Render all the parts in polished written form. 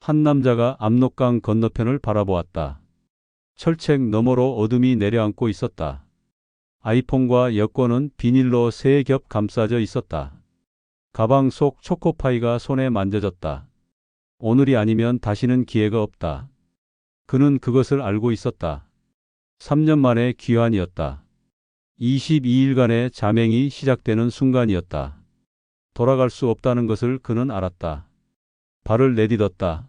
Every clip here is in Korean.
한 남자가 압록강 건너편을 바라보았다. 철책 너머로 어둠이 내려앉고 있었다. 아이폰과 여권은 비닐로 세 겹 감싸져 있었다. 가방 속 초코파이가 손에 만져졌다. 오늘이 아니면 다시는 기회가 없다. 그는 그것을 알고 있었다. 3년 만에 귀환이었다. 22일간의 잠행이 시작되는 순간이었다. 돌아갈 수 없다는 것을 그는 알았다. 발을 내딛었다.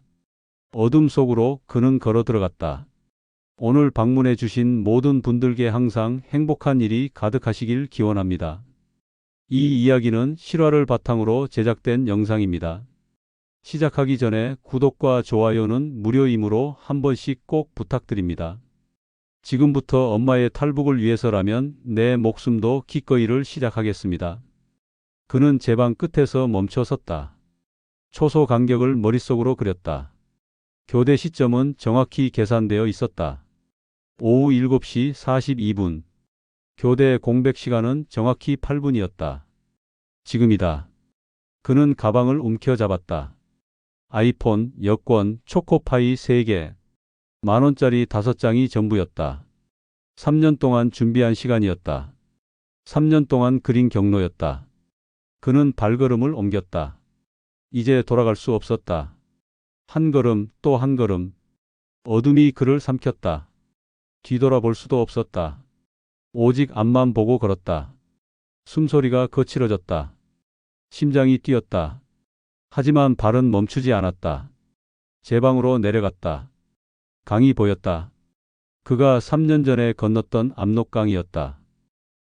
어둠 속으로 그는 걸어 들어갔다. 오늘 방문해 주신 모든 분들께 항상 행복한 일이 가득하시길 기원합니다. 이 이야기는 실화를 바탕으로 제작된 영상입니다. 시작하기 전에 구독과 좋아요는 무료이므로 한 번씩 꼭 부탁드립니다. 지금부터 엄마의 탈북을 위해서라면 내 목숨도 기꺼이를 시작하겠습니다. 그는 제 방 끝에서 멈춰 섰다. 초소 간격을 머릿속으로 그렸다. 교대 시점은 정확히 계산되어 있었다. 오후 7시 42분. 교대 공백 시간은 정확히 8분이었다. 지금이다. 그는 가방을 움켜잡았다. 아이폰, 여권, 초코파이 3개, 10,000원짜리 5장이 전부였다. 3년 동안 준비한 시간이었다. 3년 동안 그린 경로였다. 그는 발걸음을 옮겼다. 이제 돌아갈 수 없었다. 한 걸음 또 한 걸음. 어둠이 그를 삼켰다. 뒤돌아볼 수도 없었다. 오직 앞만 보고 걸었다. 숨소리가 거칠어졌다. 심장이 뛰었다. 하지만 발은 멈추지 않았다. 제 방으로 내려갔다. 강이 보였다. 그가 3년 전에 건넜던 압록강이었다.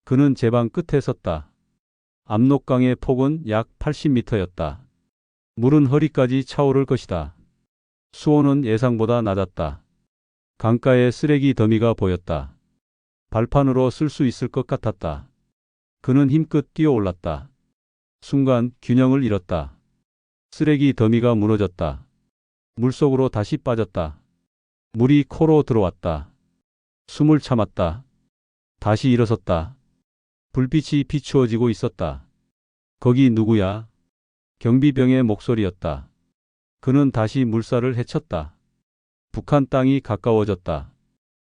그는 제 방 끝에 섰다. 압록강의 폭은 약 80m였다. 물은 허리까지 차오를 것이다. 수온은 예상보다 낮았다. 강가에 쓰레기 더미가 보였다. 발판으로 쓸 수 있을 것 같았다. 그는 힘껏 뛰어올랐다. 순간 균형을 잃었다. 쓰레기 더미가 무너졌다. 물속으로 다시 빠졌다. 물이 코로 들어왔다. 숨을 참았다. 다시 일어섰다. 불빛이 비추어지고 있었다. 거기 누구야? 경비병의 목소리였다. 그는 다시 물살을 헤쳤다. 북한 땅이 가까워졌다.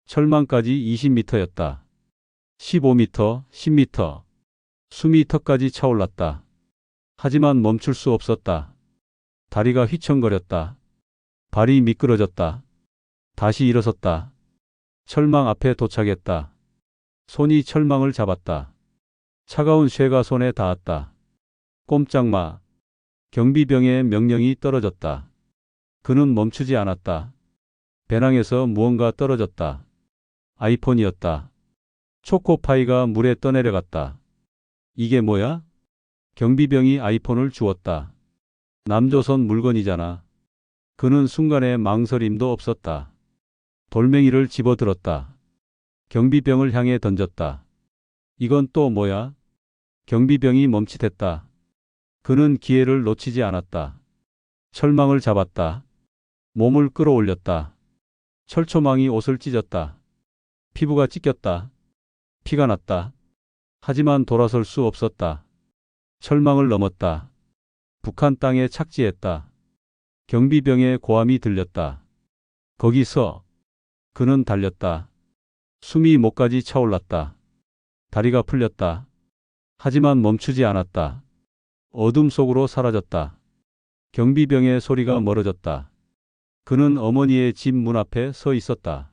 철망까지 20m였다. 15m, 10m. 숨이 턱까지 차올랐다. 하지만 멈출 수 없었다. 다리가 휘청거렸다. 발이 미끄러졌다. 다시 일어섰다. 철망 앞에 도착했다. 손이 철망을 잡았다. 차가운 쇠가 손에 닿았다. 꼼짝 마. 경비병의 명령이 떨어졌다. 그는 멈추지 않았다. 배낭에서 무언가 떨어졌다. 아이폰이었다. 초코파이가 물에 떠내려갔다. 이게 뭐야? 경비병이 아이폰을 주었다. 남조선 물건이잖아. 그는 순간에 망설임도 없었다. 돌멩이를 집어들었다. 경비병을 향해 던졌다. 이건 또 뭐야? 경비병이 멈칫했다. 그는 기회를 놓치지 않았다. 철망을 잡았다. 몸을 끌어올렸다. 철조망이 옷을 찢었다. 피부가 찢겼다. 피가 났다. 하지만 돌아설 수 없었다. 철망을 넘었다. 북한 땅에 착지했다. 경비병의 고함이 들렸다. 거기서 그는 달렸다. 숨이 목까지 차올랐다. 다리가 풀렸다. 하지만 멈추지 않았다. 어둠 속으로 사라졌다. 경비병의 소리가 멀어졌다. 그는 어머니의 집 문 앞에 서 있었다.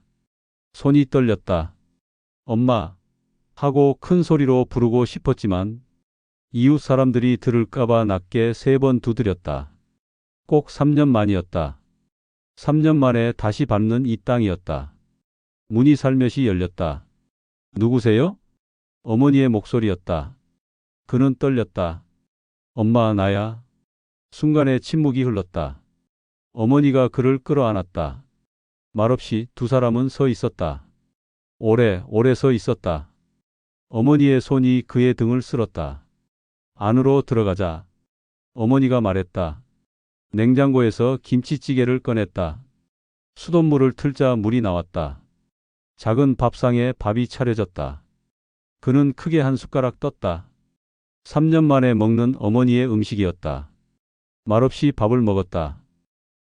손이 떨렸다. 엄마 하고 큰 소리로 부르고 싶었지만 이웃 사람들이 들을까봐 낮게 3번 두드렸다. 꼭 3년 만이었다. 3년 만에 다시 밟는 이 땅이었다. 문이 살며시 열렸다. 누구세요? 어머니의 목소리였다. 그는 떨렸다. 엄마 나야. 순간에 침묵이 흘렀다. 어머니가 그를 끌어안았다. 말없이 두 사람은 서 있었다. 오래 서 있었다. 어머니의 손이 그의 등을 쓸었다. 안으로 들어가자. 어머니가 말했다. 냉장고에서 김치찌개를 꺼냈다. 수돗물을 틀자 물이 나왔다. 작은 밥상에 밥이 차려졌다. 그는 크게 한 숟가락 떴다. 3년 만에 먹는 어머니의 음식이었다. 말없이 밥을 먹었다.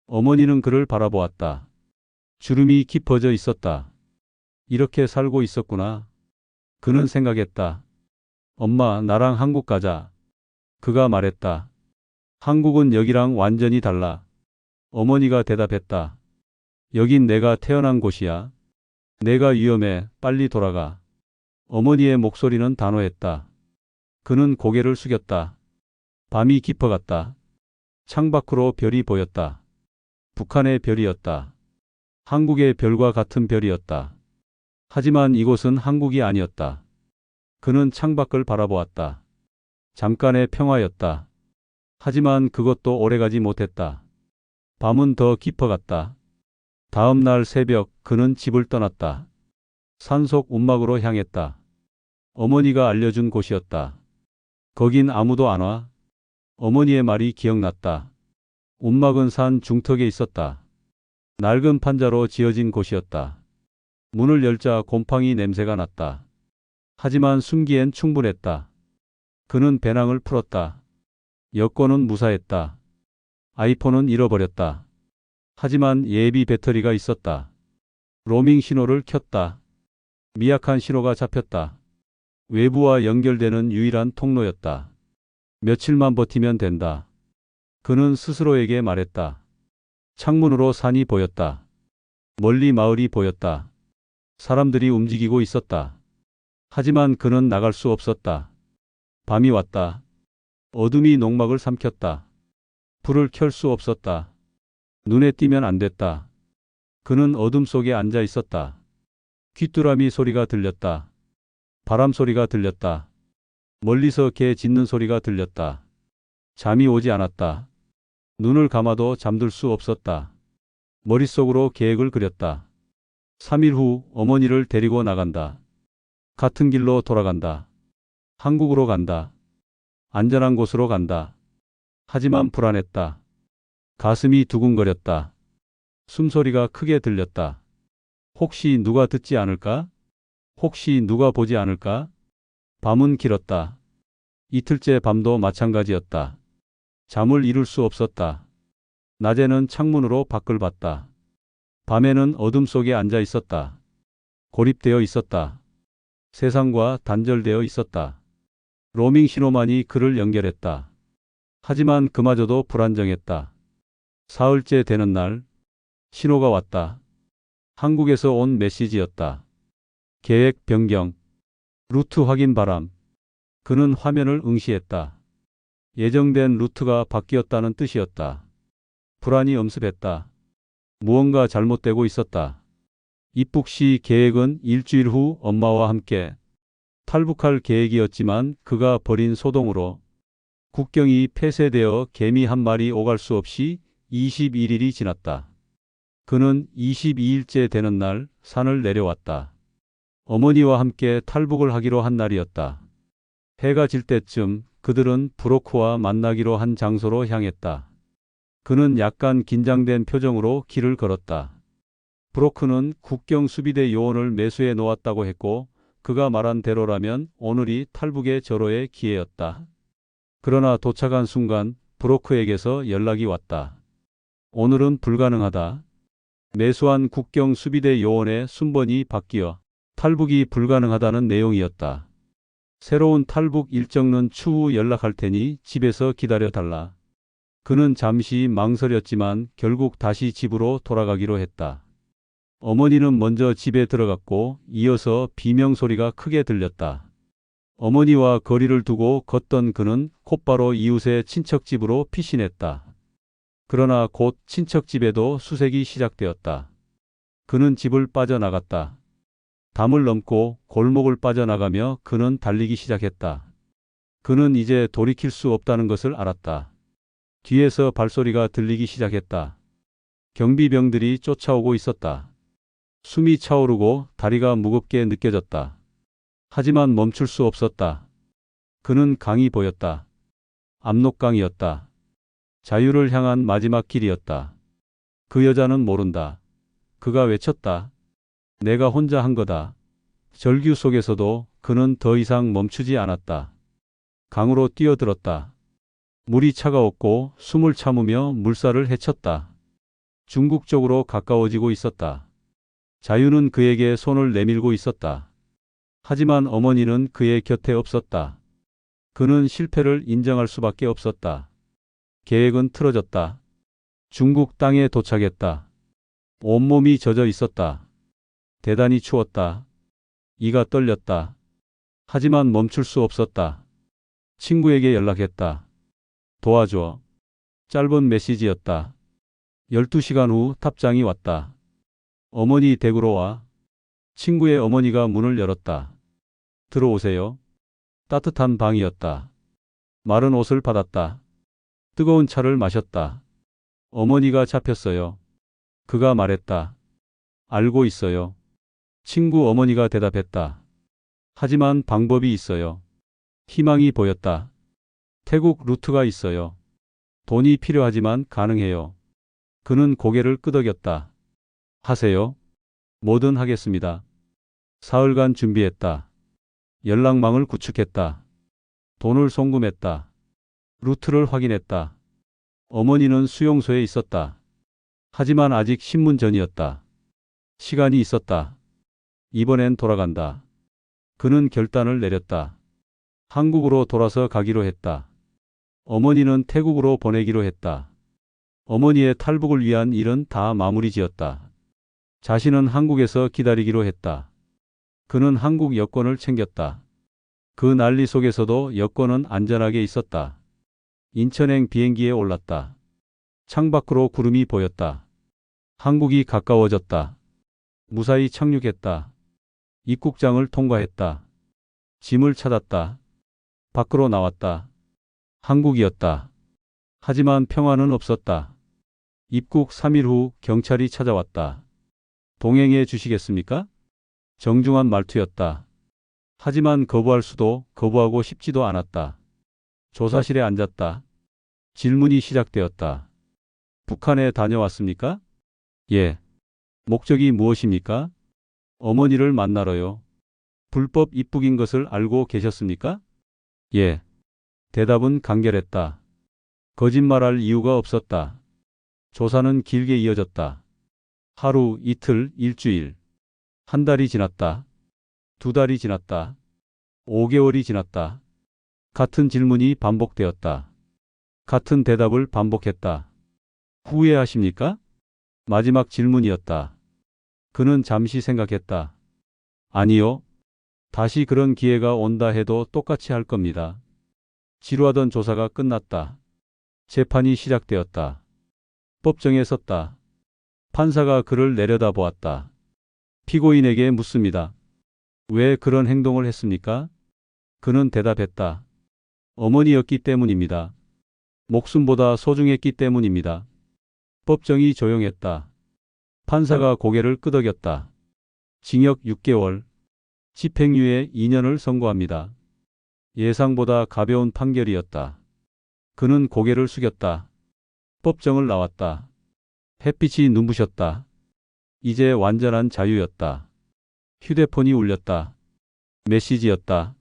어머니는 그를 바라보았다. 주름이 깊어져 있었다. 이렇게 살고 있었구나. 그는 생각했다. 엄마, 나랑 한국 가자. 그가 말했다. 한국은 여기랑 완전히 달라. 어머니가 대답했다. 여긴 내가 태어난 곳이야. 내가 위험해. 빨리 돌아가. 어머니의 목소리는 단호했다. 그는 고개를 숙였다. 밤이 깊어갔다. 창밖으로 별이 보였다. 북한의 별이었다. 한국의 별과 같은 별이었다. 하지만 이곳은 한국이 아니었다. 그는 창밖을 바라보았다. 잠깐의 평화였다. 하지만 그것도 오래가지 못했다. 밤은 더 깊어갔다. 다음 날 새벽 그는 집을 떠났다. 산속 움막으로 향했다. 어머니가 알려준 곳이었다. 거긴 아무도 안 와. 어머니의 말이 기억났다. 움막은 산 중턱에 있었다. 낡은 판자로 지어진 곳이었다. 문을 열자 곰팡이 냄새가 났다. 하지만 숨기엔 충분했다. 그는 배낭을 풀었다. 여권은 무사했다. 아이폰은 잃어버렸다. 하지만 예비 배터리가 있었다. 로밍 신호를 켰다. 미약한 신호가 잡혔다. 외부와 연결되는 유일한 통로였다. 며칠만 버티면 된다. 그는 스스로에게 말했다. 창문으로 산이 보였다. 멀리 마을이 보였다. 사람들이 움직이고 있었다. 하지만 그는 나갈 수 없었다. 밤이 왔다. 어둠이 농막을 삼켰다. 불을 켤 수 없었다. 눈에 띄면 안 됐다. 그는 어둠 속에 앉아 있었다. 귀뚜라미 소리가 들렸다. 바람 소리가 들렸다. 멀리서 개 짖는 소리가 들렸다. 잠이 오지 않았다. 눈을 감아도 잠들 수 없었다. 머릿속으로 계획을 그렸다. 3일 후 어머니를 데리고 나간다. 같은 길로 돌아간다. 한국으로 간다. 안전한 곳으로 간다. 하지만 불안했다. 가슴이 두근거렸다. 숨소리가 크게 들렸다. 혹시 누가 듣지 않을까? 혹시 누가 보지 않을까? 밤은 길었다. 이틀째 밤도 마찬가지였다. 잠을 이룰 수 없었다. 낮에는 창문으로 밖을 봤다. 밤에는 어둠 속에 앉아 있었다. 고립되어 있었다. 세상과 단절되어 있었다. 로밍 신호만이 그를 연결했다. 하지만 그마저도 불안정했다. 사흘째 되는 날, 신호가 왔다. 한국에서 온 메시지였다. 계획 변경, 루트 확인 바람. 그는 화면을 응시했다. 예정된 루트가 바뀌었다는 뜻이었다. 불안이 엄습했다. 무언가 잘못되고 있었다. 입국 시 계획은 일주일 후 엄마와 함께 탈북할 계획이었지만 그가 벌인 소동으로 국경이 폐쇄되어 개미 한 마리 오갈 수 없이 21일이 지났다. 그는 22일째 되는 날 산을 내려왔다. 어머니와 함께 탈북을 하기로 한 날이었다. 해가 질 때쯤 그들은 브로크와 만나기로 한 장소로 향했다. 그는 약간 긴장된 표정으로 길을 걸었다. 브로크는 국경 수비대 요원을 매수해 놓았다고 했고 그가 말한 대로라면 오늘이 탈북의 절호의 기회였다. 그러나 도착한 순간 브로크에게서 연락이 왔다. 오늘은 불가능하다. 매수한 국경 수비대 요원의 순번이 바뀌어 탈북이 불가능하다는 내용이었다. 새로운 탈북 일정은 추후 연락할 테니 집에서 기다려달라. 그는 잠시 망설였지만 결국 다시 집으로 돌아가기로 했다. 어머니는 먼저 집에 들어갔고 이어서 비명소리가 크게 들렸다. 어머니와 거리를 두고 걷던 그는 곧바로 이웃의 친척집으로 피신했다. 그러나 곧 친척집에도 수색이 시작되었다. 그는 집을 빠져나갔다. 담을 넘고 골목을 빠져나가며 그는 달리기 시작했다. 그는 이제 돌이킬 수 없다는 것을 알았다. 뒤에서 발소리가 들리기 시작했다. 경비병들이 쫓아오고 있었다. 숨이 차오르고 다리가 무겁게 느껴졌다. 하지만 멈출 수 없었다. 그는 강이 보였다. 압록강이었다. 자유를 향한 마지막 길이었다. 그 여자는 모른다. 그가 외쳤다. 내가 혼자 한 거다. 절규 속에서도 그는 더 이상 멈추지 않았다. 강으로 뛰어들었다. 물이 차가웠고 숨을 참으며 물살을 헤쳤다. 중국 쪽으로 가까워지고 있었다. 자유는 그에게 손을 내밀고 있었다. 하지만 어머니는 그의 곁에 없었다. 그는 실패를 인정할 수밖에 없었다. 계획은 틀어졌다. 중국 땅에 도착했다. 온몸이 젖어 있었다. 대단히 추웠다. 이가 떨렸다. 하지만 멈출 수 없었다. 친구에게 연락했다. 도와줘. 짧은 메시지였다. 12시간 후 탑장이 왔다. 어머니 댁으로 와. 친구의 어머니가 문을 열었다. 들어오세요. 따뜻한 방이었다. 마른 옷을 받았다. 뜨거운 차를 마셨다. 어머니가 잡혔어요. 그가 말했다. 알고 있어요. 친구 어머니가 대답했다. 하지만 방법이 있어요. 희망이 보였다. 태국 루트가 있어요. 돈이 필요하지만 가능해요. 그는 고개를 끄덕였다. 하세요. 뭐든 하겠습니다. 사흘간 준비했다. 연락망을 구축했다. 돈을 송금했다. 루트를 확인했다. 어머니는 수용소에 있었다. 하지만 아직 신문 전이었다. 시간이 있었다. 이번엔 돌아간다. 그는 결단을 내렸다. 한국으로 돌아서 가기로 했다. 어머니는 태국으로 보내기로 했다. 어머니의 탈북을 위한 일은 다 마무리 지었다. 자신은 한국에서 기다리기로 했다. 그는 한국 여권을 챙겼다. 그 난리 속에서도 여권은 안전하게 있었다. 인천행 비행기에 올랐다. 창밖으로 구름이 보였다. 한국이 가까워졌다. 무사히 착륙했다. 입국장을 통과했다. 짐을 찾았다. 밖으로 나왔다. 한국이었다. 하지만 평화는 없었다. 입국 3일 후 경찰이 찾아왔다. 동행해 주시겠습니까? 정중한 말투였다. 하지만 거부할 수도 거부하고 싶지도 않았다. 조사실에 앉았다. 질문이 시작되었다. 북한에 다녀왔습니까? 예. 목적이 무엇입니까? 어머니를 만나러요. 불법 입국인 것을 알고 계셨습니까? 예. 대답은 간결했다. 거짓말할 이유가 없었다. 조사는 길게 이어졌다. 하루, 이틀, 일주일. 한 달이 지났다. 두 달이 지났다. 5개월이 지났다. 같은 질문이 반복되었다. 같은 대답을 반복했다. 후회하십니까? 마지막 질문이었다. 그는 잠시 생각했다. 아니요. 다시 그런 기회가 온다 해도 똑같이 할 겁니다. 지루하던 조사가 끝났다. 재판이 시작되었다. 법정에 섰다. 판사가 그를 내려다보았다. 피고인에게 묻습니다. 왜 그런 행동을 했습니까? 그는 대답했다. 어머니였기 때문입니다. 목숨보다 소중했기 때문입니다. 법정이 조용했다. 판사가 고개를 끄덕였다. 징역 6개월, 집행유예 2년을 선고합니다. 예상보다 가벼운 판결이었다. 그는 고개를 숙였다. 법정을 나왔다. 햇빛이 눈부셨다. 이제 완전한 자유였다. 휴대폰이 울렸다. 메시지였다.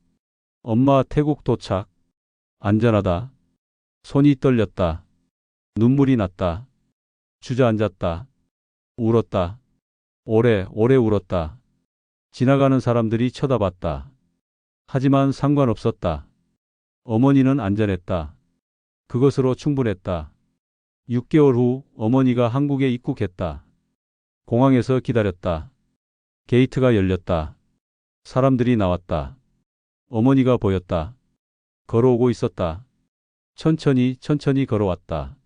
엄마 태국 도착. 안전하다. 손이 떨렸다. 눈물이 났다. 주저앉았다. 울었다. 오래 울었다. 지나가는 사람들이 쳐다봤다. 하지만 상관없었다. 어머니는 안전했다. 그것으로 충분했다. 6개월 후 어머니가 한국에 입국했다. 공항에서 기다렸다. 게이트가 열렸다. 사람들이 나왔다. 어머니가 보였다. 걸어오고 있었다. 천천히 걸어왔다.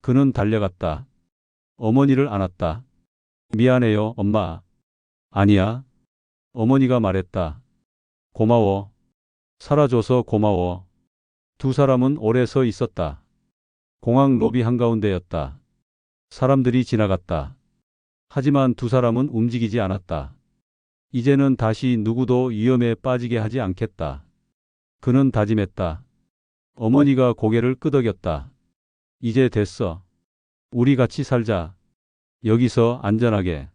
그는 달려갔다. 어머니를 안았다. 미안해요, 엄마. 아니야. 어머니가 말했다. 고마워. 살아줘서 고마워. 두 사람은 오래 서 있었다. 공항 로비 한가운데였다. 사람들이 지나갔다. 하지만 두 사람은 움직이지 않았다. 이제는 다시 누구도 위험에 빠지게 하지 않겠다. 그는 다짐했다. 어머니가 고개를 끄덕였다. 이제 됐어. 우리 같이 살자. 여기서 안전하게.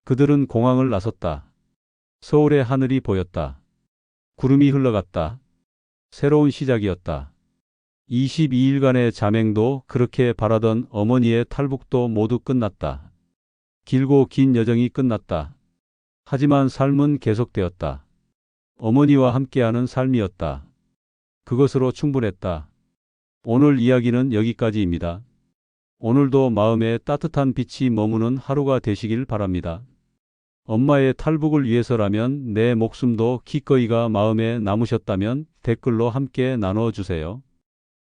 그들은 공항을 나섰다. 서울의 하늘이 보였다. 구름이 흘러갔다. 새로운 시작이었다. 22일간의 잠행도 그렇게 바라던 어머니의 탈북도 모두 끝났다. 길고 긴 여정이 끝났다. 하지만 삶은 계속되었다. 어머니와 함께하는 삶이었다. 그것으로 충분했다. 오늘 이야기는 여기까지입니다. 오늘도 마음에 따뜻한 빛이 머무는 하루가 되시길 바랍니다. 엄마의 탈북을 위해서라면 내 목숨도 기꺼이가 마음에 남으셨다면 댓글로 함께 나눠주세요.